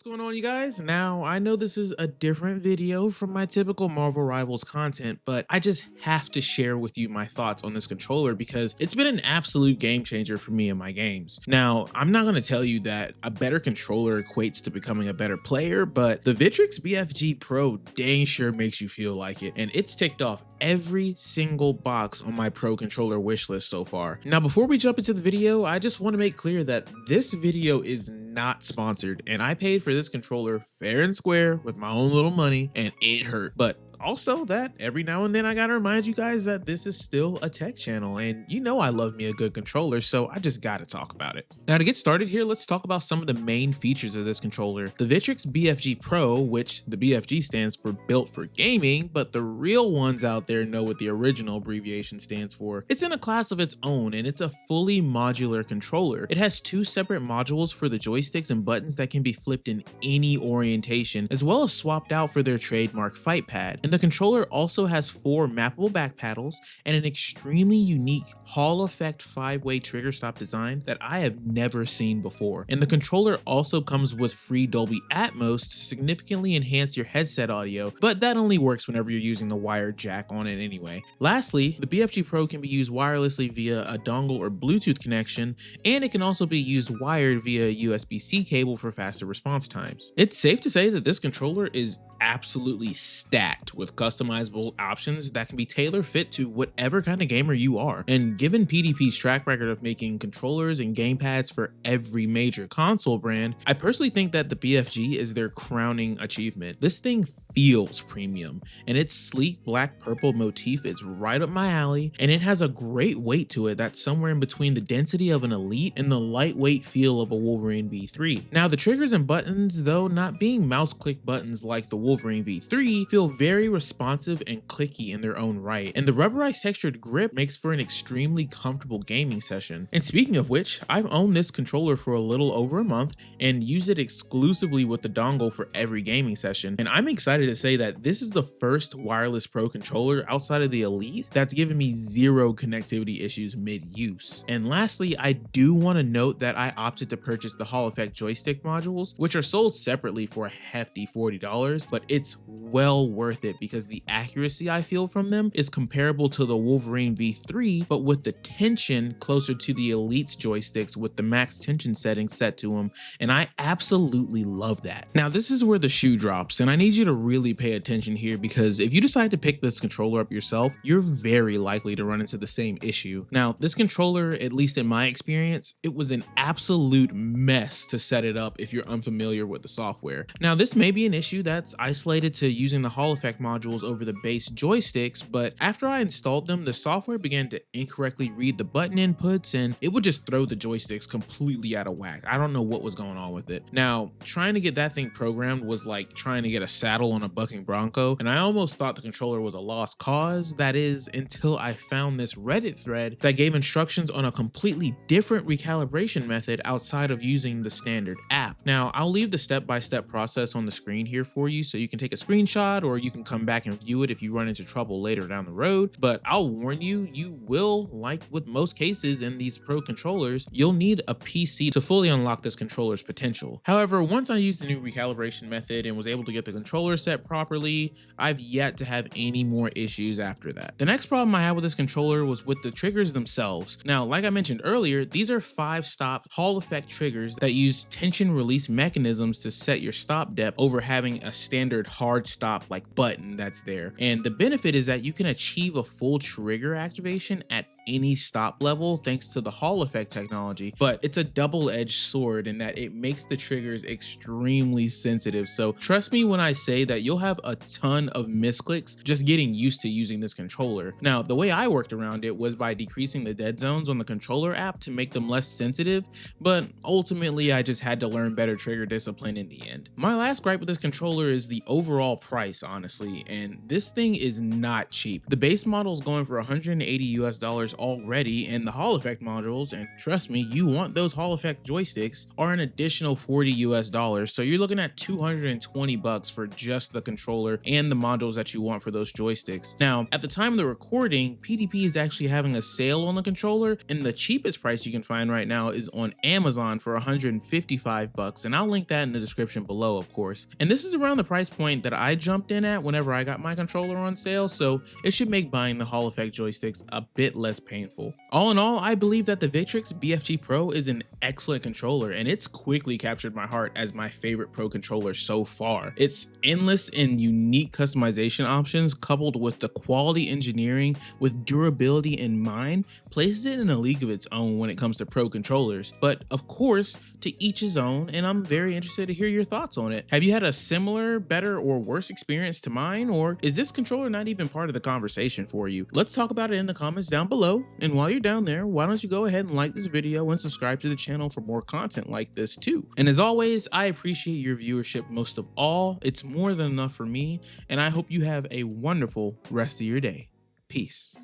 going on, you guys? Now, I know this is a different video from my typical Marvel Rivals content, but I just have to share with you my thoughts on this controller because it's been an absolute game changer for me in my games. Now, I'm not going to tell you that a better controller equates to becoming a better player, but the Victrix BFG Pro dang sure makes you feel like it, and it's ticked off every single box on my Pro controller wish list so far. Now, before we jump into the video, I just want to make clear that this video is not sponsored, and I paid for this controller fair and square with my own little money, and it hurt. But also that every now and then I gotta remind you guys that this is still a tech channel, and you know I love me a good controller, so I just gotta talk about it. Now, to get started here, let's talk about some of the main features of this controller. The Victrix BFG Pro, which the BFG stands for built for gaming, but the real ones out there know what the original abbreviation stands for. It's in a class of its own, and it's a fully modular controller. It has two separate modules for the joysticks and buttons that can be flipped in any orientation, as well as swapped out for their trademark fight pad. And the controller also has 4 mappable back paddles and an extremely unique Hall effect 5-way trigger stop design that I have never seen before. And the controller also comes with free Dolby Atmos to significantly enhance your headset audio, but that only works whenever you're using the wired jack on it anyway. Lastly, the BFG Pro can be used wirelessly via a dongle or Bluetooth connection, and it can also be used wired via USB-C cable for faster response times. It's safe to say that this controller is absolutely stacked with customizable options that can be tailor fit to whatever kind of gamer you are. And given PDP's track record of making controllers and gamepads for every major console brand, I personally think that the BFG is their crowning achievement. This thing feels premium, and its sleek black purple motif is right up my alley, and it has a great weight to it that's somewhere in between the density of an Elite and the lightweight feel of a Wolverine V3. Now, the triggers and buttons, though not being mouse click buttons like the Wolverine V3, feel very responsive and clicky in their own right, and the rubberized textured grip makes for an extremely comfortable gaming session. And speaking of which, I've owned this controller for a little over a month and use it exclusively with the dongle for every gaming session, and I'm excited to say that this is the first wireless Pro controller outside of the Elite that's given me zero connectivity issues mid-use. And lastly, I do want to note that I opted to purchase the Hall effect joystick modules, which are sold separately for a hefty $40, but it's well worth it because the accuracy I feel from them is comparable to the Wolverine V3, but with the tension closer to the Elite's joysticks with the max tension settings set to them, and I absolutely love that. Now, this is where the shoe drops, and I need you to really pay attention here because if you decide to pick this controller up yourself, you're very likely to run into the same issue. Now, this controller, at least in my experience, it was an absolute mess to set it up if you're unfamiliar with the software. Now, this may be an issue that's isolated to using the Hall effect modules over the base joysticks, but after I installed them, the software began to incorrectly read the button inputs and it would just throw the joysticks completely out of whack. I don't know what was going on with it. Now, trying to get that thing programmed was like trying to get a saddle on a bucking bronco, and I almost thought the controller was a lost cause. That is, until I found this Reddit thread that gave instructions on a completely different recalibration method outside of using the standard app. Now, I'll leave the step-by-step process on the screen here for you so you can take a screenshot or you can come back and view it if you run into trouble later down the road, but I'll warn you, you will, like with most cases in these Pro controllers, you'll need a PC to fully unlock this controller's potential. However, once I used the new recalibration method and was able to get the controller set properly, I've yet to have any more issues after that. The next problem I had with this controller was with the triggers themselves. Now, like I mentioned earlier, these are 5-stop Hall effect triggers that use tension release mechanisms to set your stop depth over having a standard hard stop like button that's there. And the benefit is that you can achieve a full trigger activation at any stop level thanks to the Hall effect technology, but it's a double-edged sword in that it makes the triggers extremely sensitive. So trust me when I say that you'll have a ton of misclicks just getting used to using this controller. Now, the way I worked around it was by decreasing the dead zones on the controller app to make them less sensitive, but ultimately I just had to learn better trigger discipline in the end. My last gripe with this controller is the overall price, honestly, and this thing is not cheap. The base model is going for $180 US already, and the Hall Effect modules, and trust me, you want those Hall Effect joysticks, are an additional $40 US. So you're looking at 220 bucks for just the controller and the modules that you want for those joysticks. Now, at the time of the recording, PDP is actually having a sale on the controller, and the cheapest price you can find right now is on Amazon for 155 bucks, and I'll link that in the description below, of course. And this is around the price point that I jumped in at whenever I got my controller on sale, so it should make buying the Hall Effect joysticks a bit less painful. All in all, I believe that the Victrix BFG Pro is an excellent controller, and it's quickly captured my heart as my favorite Pro controller so far. Its endless and unique customization options, coupled with the quality engineering with durability in mind, places it in a league of its own when it comes to Pro controllers. But of course, to each his own, and I'm very interested to hear your thoughts on it. Have you had a similar, better, or worse experience to mine, or is this controller not even part of the conversation for you? Let's talk about it in the comments down below, and while you're down there, why don't you go ahead and like this video and subscribe to the channel for more content like this too. And as always, I appreciate your viewership most of all. It's more than enough for me, and I hope you have a wonderful rest of your day. Peace.